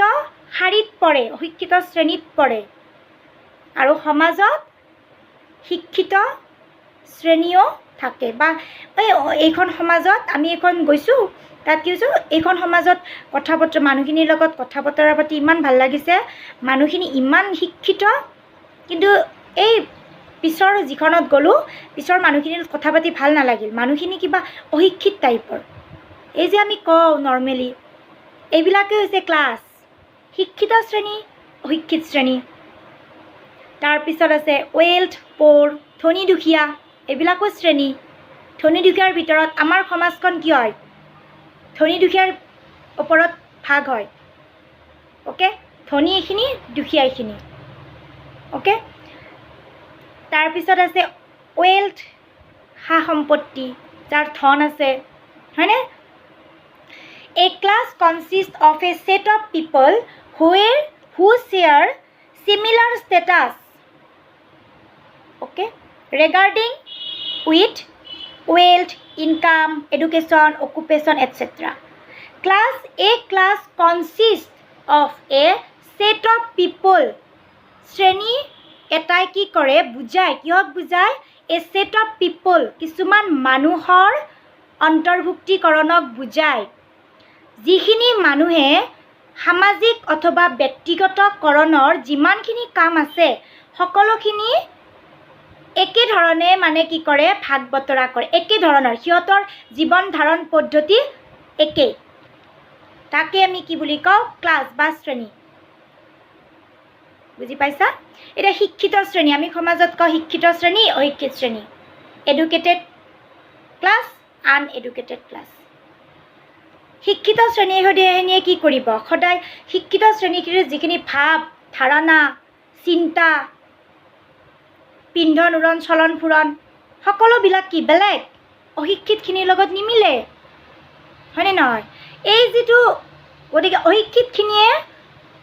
শাৰীত পৰে অশিক্ষিত শ্ৰেণীত পৰে আৰু সমাজত শিক্ষিত শ্ৰেণীও থাকে বা এইখন সমাজত আমি এখন গৈছোঁ তাত কি হৈছোঁ এইখন সমাজত কথা বতৰা মানুহখিনিৰ লগত কথা বতৰা পাতি ইমান ভাল লাগিছে মানুহখিনি ইমান শিক্ষিত কিন্তু এই পিছৰ যিখনত গ'লোঁ পিছৰ মানুহখিনিৰ কথা পাতি ভাল নালাগিল মানুহখিনি কিবা অশিক্ষিত টাইপৰ এই যে আমি কওঁ নৰ্মেলি এইবিলাকে হৈছে ক্লাছ শিক্ষিত শ্ৰেণী অশিক্ষিত শ্ৰেণী তাৰপিছত আছে wealth poor ধনী দুখীয়া এইবিলাকো শ্ৰেণী ধনী দুখীয়াৰ ভিতৰত আমাৰ সমাজখন কি হয় ধনী দুখীয়াৰ ওপৰত ভাগ হয় ওকে ধনী এখিনি দুখীয়া এখিনি ওকে তাৰপিছত আছে wealth সা সম্পত্তি যাৰ ধন আছে হয়নে A class consists of a set of people who share similar status okay regarding with wealth, income, education, occupation, etc. A class consists of a set of people. শ্ৰেণী এটাই কি কৰে বুজায় কিহক বুজায় a set of people কিছুমান মানুহৰ অন্তৰ্ভুক্তিকৰণক বুজায় যিখিনি মানুহে সামাজিক অথবা ব্যক্তিগতকৰণৰ যিমানখিনি কাম আছে সকলোখিনি একে ধৰণে মানে কি কৰে ভাগ বতৰা কৰে একে ধৰণৰ সিহঁতৰ জীৱন ধাৰণ পদ্ধতি একে তাকে আমি কি বুলি কওঁ ক্লাস বা শ্ৰেণী বুজি পাইছা এটা শিক্ষিত শ্ৰেণী আমি সমাজত কওঁ শিক্ষিত শ্ৰেণী অশিক্ষিত শ্ৰেণী এডুকেটেড ক্লাস আনএডুকেটেড ক্লাস শিক্ষিত শ্ৰেণীয়ে কি কৰিব সদায় শিক্ষিত শ্ৰেণীখিনিৰ যিখিনি ভাৱ ধাৰণা চিন্তা পিন্ধন উৰণ চলন ফুৰণ সকলোবিলাক কি বেলেগ অশিক্ষিতখিনিৰ লগত নিমিলে হয়নে নহয় এই যেটো গতিকে অশিক্ষিতখিনিয়ে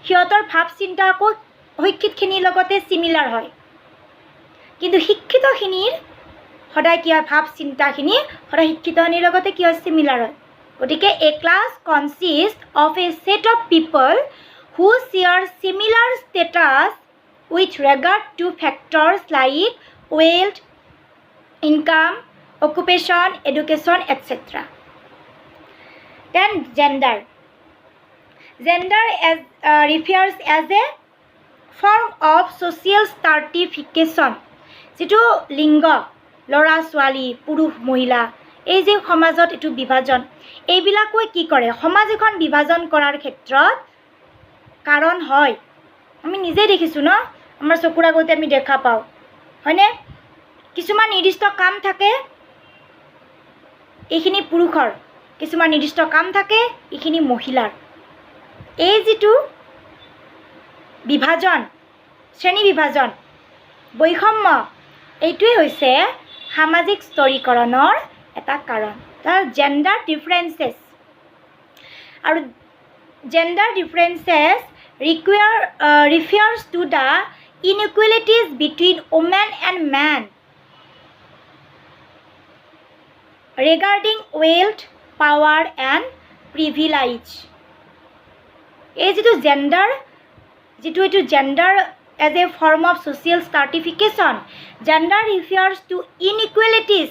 সিহঁতৰ ভাৱ চিন্তা আকৌ অশিক্ষিতখিনিৰ লগতে সিমিলাৰ হয় কিন্তু শিক্ষিতখিনিৰ সদায় কি হয় ভাৱ চিন্তাখিনি সদায় শিক্ষিতখিনিৰ লগতে কি হয় সিমিলাৰ হয় গতিকে a class consists of a set of people who share similar status with regard to factors like wealth, income, occupation, education, etc. Then gender. Gender refers as a form of social stratification. যেটো লিংগ ল'ৰা ছোৱালী পুৰুষ মহিলা এই যে সমাজত এটো বিভাজন এইবিলাকই কি কৰে সমাজ এখন বিভাজন কৰাৰ ক্ষেত্ৰত কাৰণ হয় আমি নিজে দেখিছোঁ ন আমাৰ চকুৰ আগতে আমি দেখা পাওঁ হয়নে কিছুমান নিৰ্দিষ্ট কাম থাকে এইখিনি পুৰুষৰ কিছুমান নিৰ্দিষ্ট কাম থাকে এইখিনি মহিলাৰ এই যিটো বিভাজন শ্ৰেণী বিভাজন বৈষম্য এইটোৱে হৈছে সামাজিক স্তৰীকৰণৰ এটা কাৰণ তাৰ জেন্ডাৰ ডিফাৰেন্সেছ আৰু gender differences refers to the inequalities between women and men regarding wealth, power and privilege. এই যিটো জেন্ডাৰ যিটো এইটো gender as a form of social stratification, gender refers to inequalities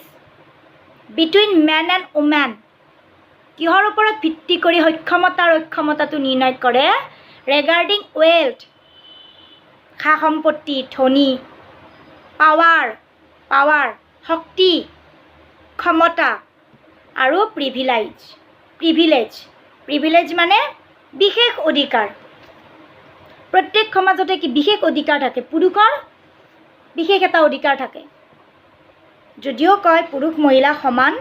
between men and women. কিহৰ ওপৰত ভিত্তি কৰি অক্ষমতাটো নিৰ্ণয় কৰে regarding wealth খা সম্পত্তি ধনী পাৱাৰ শক্তি ক্ষমতা আৰু প্ৰিভিলেজ মানে বিশেষ অধিকাৰ প্ৰত্যেক সমাজতে কি বিশেষ অধিকাৰ থাকে পুৰুষৰ বিশেষ এটা অধিকাৰ থাকে যদিও কয় পুৰুষ মহিলা সমান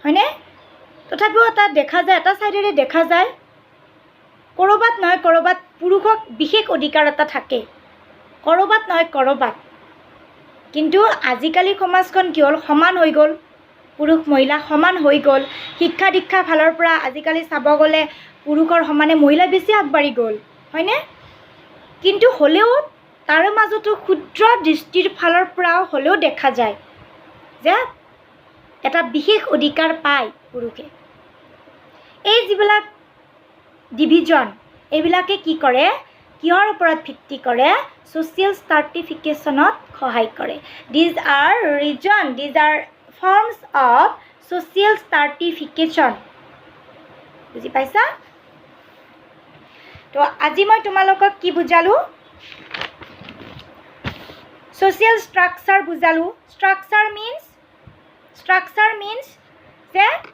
হয়নে তথাপিও এটা দেখা যায় এটা সাইডেৰে দেখা যায় কৰবাত নহয় কৰবাত পুৰুষক বিশেষ অধিকাৰ এটা থাকে কৰবাত নহয় কৰবাত কিন্তু আজিকালি সমাজখন কি হ'ল সমান হৈ গ'ল পুৰুষ মহিলা সমান হৈ গ'ল শিক্ষা দীক্ষা ফালৰ পৰা আজিকালি চাব গ'লে পুৰুষৰ সমানে মহিলা বেছি আগবাঢ়ি গ'ল হয়নে কিন্তু হ'লেও তাৰ মাজতো ক্ষুদ্ৰ দৃষ্টিৰ ফালৰ পৰাও হ'লেও দেখা যায় যে এটা বিশেষ অধিকাৰ পায় পুৰুষে এই যিবিলাক ডিভিজন এইবিলাকে কি কৰে কিহৰ ওপৰত ভিত্তি কৰে social stratificationত সহায় কৰে these are forms of social stratification বুজি পাইছা তো আজি মই তোমালোকক কি বুজালো social structure বুজালো structure means that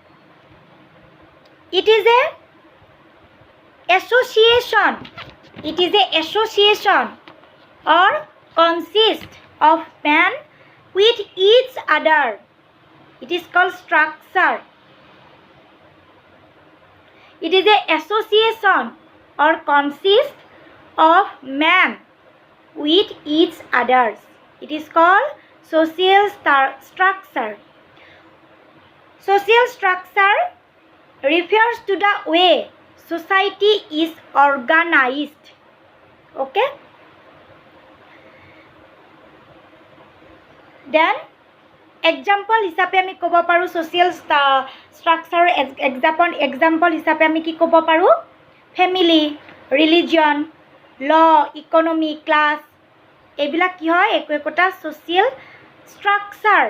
it is a association or consists of men with each other. It is called structure. It is a association or consists of men with each others. It is called social structure. Social structure refers to the way society is organized. Okay? Then example হিচাপে আমি ক'ব পাৰোঁ social structure example হিচাপে আমি কি ক'ব পাৰোঁ family, religion, law, economy, class এইবিলাক কি হয় একোটা social structure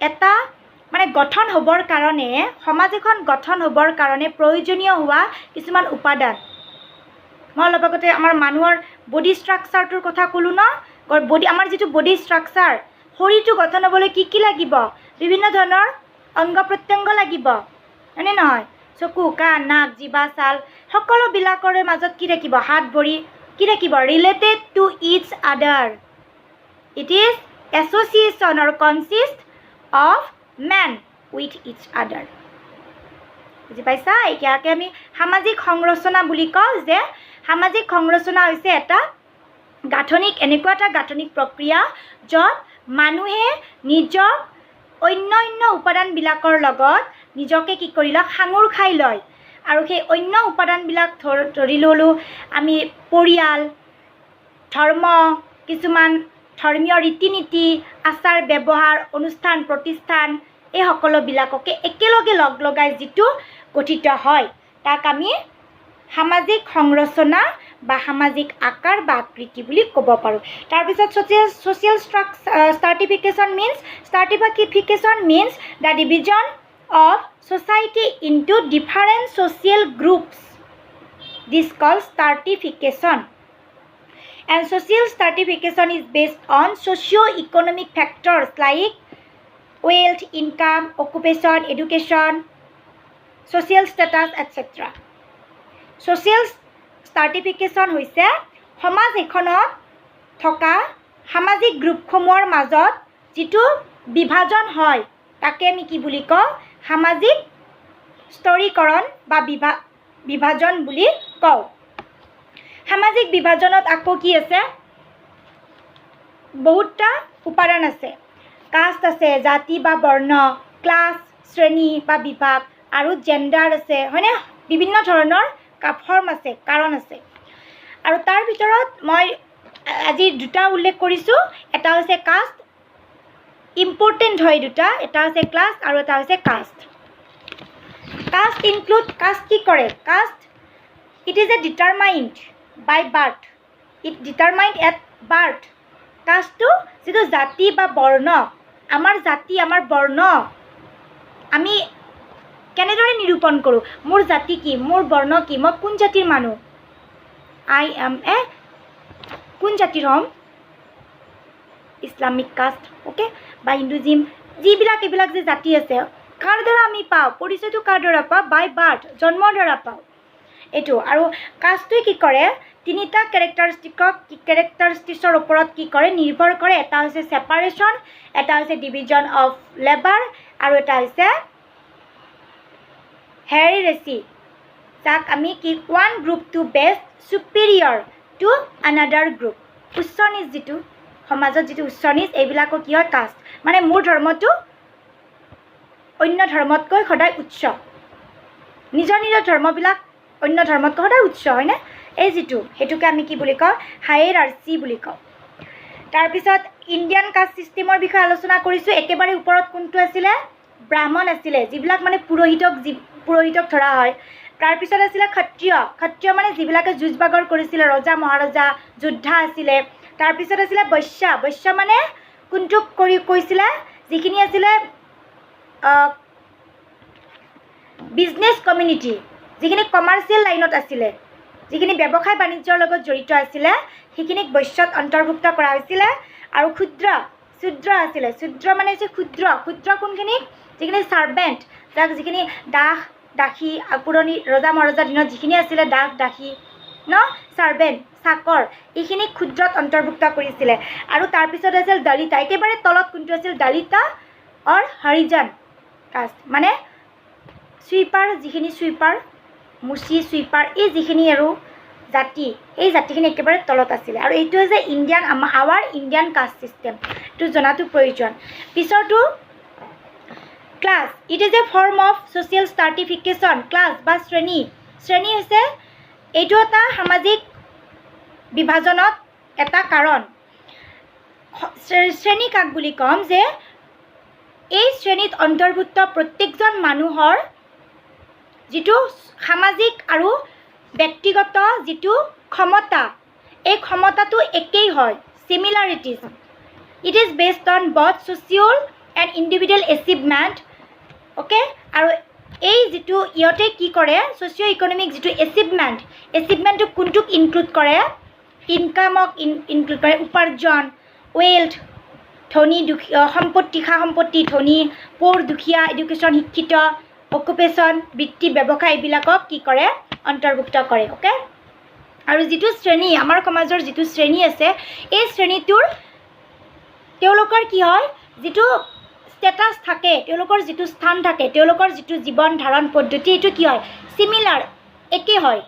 এটা মানে গঠন হ'বৰ কাৰণে সমাজ এখন গঠন হ'বৰ কাৰণে প্ৰয়োজনীয় হোৱা কিছুমান উপাদান মই অলপ আগতে আমাৰ মানুহৰ বডি ষ্ট্ৰাকচাৰটোৰ কথা ক'লো ন আমাৰ যিটো বডি ষ্ট্ৰাকচাৰ শৰীৰটো গঠন হ'বলৈ কি লাগিব বিভিন্ন ধৰণৰ অংগ প্ৰত্যংগ লাগিব হয়নে নহয় চকু কাণ নাক জিভা ছাল সকলোবিলাকৰ মাজত কি থাকিব হাত ভৰি কি থাকিব related to each other it is association or consist of men with each other. বুজি পাইছা ইয়াকে আমি সামাজিক সংৰচনা বুলি কওঁ যে সামাজিক সংৰচনা হৈছে এটা গাঠনিক এনেকুৱা এটা গাঠনিক প্ৰক্ৰিয়া য'ত মানুহে নিজৰ অন্য উপাদানবিলাকৰ লগত নিজকে কি কৰি লয় সাঙুৰ খাই লয় আৰু সেই অন্য উপাদানবিলাক ধৰি ল'লোঁ আমি পৰিয়াল ধৰ্ম কিছুমান ধৰ্মীয় ৰীতি নীতি আচাৰ ব্যৱহাৰ অনুষ্ঠান প্ৰতিষ্ঠান এই সকলোবিলাককে একেলগে লগাই যিটো গঠিত হয় তাক আমি সামাজিক সংৰচনা বা সামাজিক আকাৰ বা আকৃতি বুলি ক'ব পাৰোঁ তাৰপিছত social stratification means the division of society into different social groups. This is called stratification. And social stratification is based on socio-economic factors like wealth, income, occupation, education, social status etc. Social stratification হৈছে সমাজ এখনত থকা সামাজিক গ্ৰুপসমূহৰ মাজত যিটো বিভাজন হয় তাকে আমি কি বুলি কওঁ সামাজিক স্তৰীকৰণ বা বিভাজন বুলি কওঁ সামাজিক বিভাজনত আকৌ কি আছে বহুতটা উপাদান আছে কাষ্ট আছে জাতি বা বৰ্ণ ক্লাছ শ্ৰেণী বা বিভাগ আৰু জেন্ডাৰ আছে হয়নে বিভিন্ন ধৰণৰ ফৰ্ম আছে কাৰণ আছে আৰু তাৰ ভিতৰত মই আজি দুটা উল্লেখ কৰিছোঁ এটা হৈছে কাষ্ট ইম্পৰ্টেণ্ট হয় দুটা এটা হৈছে ক্লাছ আৰু এটা হৈছে কাষ্ট কাষ্ট ইনক্লুড কাষ্ট কি কৰে caste it is a determined by birth it determined at birth কাষ্টটো যিটো জাতি বা বৰ্ণ আমাৰ জাতি আমাৰ বৰ্ণ আমি কেনেদৰে নিৰূপণ কৰোঁ মোৰ জাতি কি মোৰ বৰ্ণ কি মই কোন জাতিৰ মানুহ আই এম এ কোন জাতিৰ হ'ম ইছলামিক কাষ্ট অ'কে বা হিন্দুজিম যিবিলাক এইবিলাক যে জাতি আছে কাৰ দ্বাৰা আমি পাওঁ পৰিচয়টো কাৰ দ্বাৰা পাওঁ বাই বাৰ্থ জন্মৰ দ্বাৰা পাওঁ এইটো আৰু কাষ্টটোৱে কি কৰে তিনিটা কেৰেক্টাৰিষ্টিক্সৰ ওপৰত কি কৰে নিৰ্ভৰ কৰে এটা হৈছে ছেপাৰেশ্যন এটা হৈছে ডিভিজন অফ লেবাৰ আৰু এটা হৈছে হেৰিৰেচি যাক আমি কি ওৱান গ্ৰুপ টু বেষ্ট চুপিৰিয়ৰ টু আনাডাৰ গ্ৰুপ উচ্চ নিচ যিটো সমাজত যিটো উচ্চ নিচ এইবিলাকক কি হয় কাষ্ট মানে মোৰ ধৰ্মটো অন্য ধৰ্মতকৈ সদায় উচ্চ নিজৰ নিজৰ ধৰ্মবিলাক অন্য ধৰ্মতকৈ সদায় উচ্চ হয়নে এই যিটো সেইটোকে আমি কি বুলি কওঁ হাইৰাৰ্চি বুলি কওঁ তাৰপিছত ইণ্ডিয়ান কাষ্ট ছিষ্টেমৰ বিষয়ে আলোচনা কৰিছোঁ একেবাৰে ওপৰত কোনটো আছিলে ব্ৰাহ্মণ আছিলে যিবিলাক মানে পুৰোহিতক ধৰা হয় তাৰপিছত আছিলে ক্ষত্ৰিয় মানে যিবিলাকে যুঁজ বাগৰ কৰিছিলে ৰজা মহাৰজা যোদ্ধা আছিলে তাৰপিছত আছিলে বৈশ্য মানে কোনটোক কৈছিলে যিখিনি আছিলে বিজনেছ কমিউনিটি যিখিনি কমাৰ্চিয়েল লাইনত আছিলে যিখিনি ব্যৱসায় বাণিজ্যৰ লগত জড়িত আছিলে সেইখিনিক বৈশ্যত অন্তৰ্ভুক্ত কৰা হৈছিলে আৰু ক্ষুদ্ৰ আছিলে ক্ষুদ্ৰ মানে হৈছে ক্ষুদ্ৰ কোনখিনিক যিখিনি ছাৰ্ভেণ্ট যাক যিখিনি দাসী পুৰণি ৰজা মহাৰজাৰ দিনত যিখিনি আছিলে দাসী ন ছাৰ্ভেণ্ট চাকৰ এইখিনিক ক্ষুদ্ৰত অন্তৰ্ভুক্ত কৰিছিলে আৰু তাৰপিছত আছিল দলিতা একেবাৰে তলত কোনটো আছিল দলিতা অৰ হৰিজন কাষ্ট মানে চুইপাৰ মুচি চুইপাৰ এই যিখিনি আৰু জাতি এই জাতিখিনি একেবাৰে তলত আছিলে আৰু এইটো হৈছে আৱাৰ ইণ্ডিয়ান কাষ্ট ছিষ্টেম এইটো জনাটো প্ৰয়োজন পিছৰটো class it is a form of social stratification class বা শ্ৰেণী হৈছে এইটো এটা সামাজিক বিভাজনত এটা কাৰণ শ্ৰেণী কাক বুলি ক'ম যে এই শ্ৰেণীত অন্তৰ্ভুক্ত প্ৰত্যেকজন মানুহৰ যিটো সামাজিক আৰু ব্যক্তিগত যিটো ক্ষমতা এই ক্ষমতাটো একেই হয় similarities it is based on both social and individual achievement okay আৰু এই যিটো ইহঁতে কি কৰে ছ'চিঅ' ইকনমিক যিটো এচিভমেণ্টটো কোনটোক ইনক্লুড কৰে ইনকামক ইনক্লুড কৰে উপাৰ্জন ৱেল্থ ধনী দুখীয়া সম্পত্তি ধনী প'ৰ দুখীয়া এডুকেশ্যন শিক্ষিত অকুপেশ্যন বৃত্তি ব্যৱসায় এইবিলাকক কি কৰে অন্তৰ্ভুক্ত কৰে অ'কে আৰু যিটো শ্ৰেণী আমাৰ সমাজৰ যিটো শ্ৰেণী আছে এই শ্ৰেণীটোৰ তেওঁলোকৰ কি হয় যিটো ষ্টেটাছ থাকে তেওঁলোকৰ যিটো স্থান থাকে তেওঁলোকৰ যিটো জীৱন ধাৰণ পদ্ধতি এইটো কি হয় চিমিলাৰ একে হয়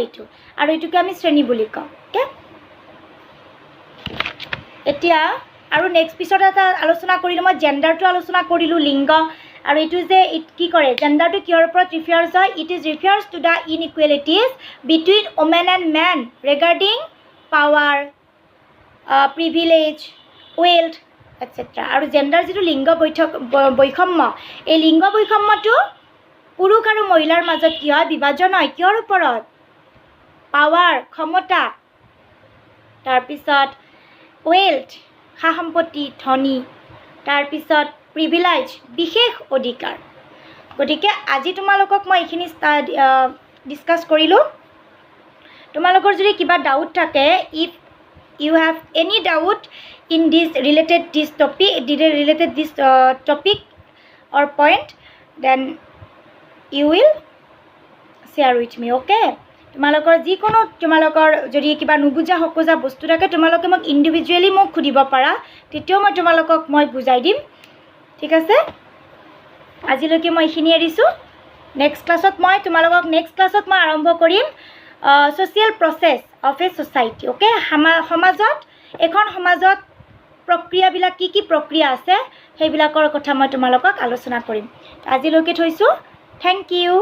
এইটো আৰু এইটোকে আমি শ্ৰেণী বুলি কওঁ অ'কে এতিয়া আৰু নেক্সট পিছত এটা আলোচনা কৰিলোঁ মই জেণ্ডাৰটো আলোচনা কৰিলোঁ লিংগ আৰু এইটো যে কি কৰে জেণ্ডাৰটো কিহৰ ওপৰত ৰিফাৰ্ছ হয় it is refers to the inequalities between women and men regarding power privilege wealth etcetera আৰু জেণ্ডাৰ যিটো লিংগ বৈষম্য এই লিংগ বৈষম্যটো পুৰুষ আৰু মহিলাৰ মাজত কি হয় বিভাজন হয় কিহৰ ওপৰত পাৱাৰ ক্ষমতা তাৰপিছত ৱেল্থ সা সম্পত্তি ধনী তাৰপিছত প্ৰিভিলেজ বিশেষ অধিকাৰ গতিকে আজি তোমালোকক মই এইখিনি ডিছকাছ কৰিলোঁ তোমালোকৰ যদি কিবা ডাউট থাকে if you have any doubt in this related this topic or point then you will share with me, okay? তোমালোকৰ যিকোনো তোমালোকৰ যদি কিবা নুবুজা হকোজা বস্তু থাকে তোমালোকে মোক ইন্ডিভিজুৱেলি মোক খুদিব পাৰা, তেতিয়াও মই তোমালোকক মই বুজাই দিম, ঠিক আছে? আজিলৈকে মই এইখিনি এৰিছোঁ। নেক্সট ক্লাছত মই তোমালোকক আৰম্ভ কৰিম social process of a society, okay? সমাজত এখন সমাজত প্ৰক্ৰিয়াবিলাক কি প্ৰক্ৰিয়া আছে সেইবিলাকৰ কথা মই তোমালোকক আলোচনা কৰিম। আজিলৈকে থৈছোঁ। Thank U.